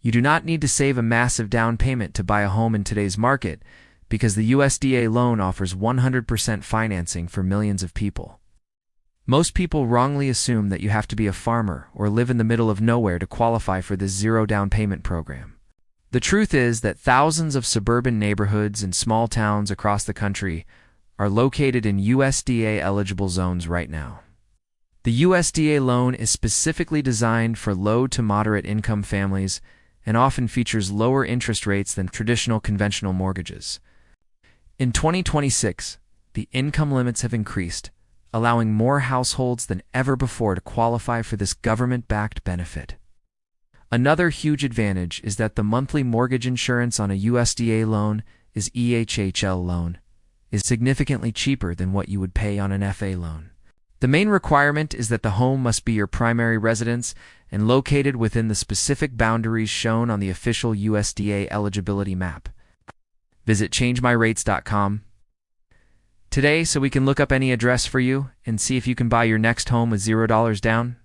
You do not need to save a massive down payment to buy a home in today's market because the USDA loan offers 100% financing for millions of people. Most people wrongly assume that you have to be a farmer or live in the middle of nowhere to qualify for this zero down payment program. The truth is that thousands of suburban neighborhoods and small towns across the country are located in USDA eligible zones right now. The USDA loan is specifically designed for low to moderate income families and often features lower interest rates than traditional conventional mortgages. In 2026, the income limits have increased, allowing more households than ever before to qualify for this government-backed benefit. Another huge advantage is that the monthly mortgage insurance on a USDA loan is EHHL loan is significantly cheaper than what you would pay on an FA loan. The main requirement is that the home must be your primary residence and located within the specific boundaries shown on the official USDA Eligibility Map. Visit changemyrates.com today so we can look up any address for you and see if you can buy your next home with $0 down.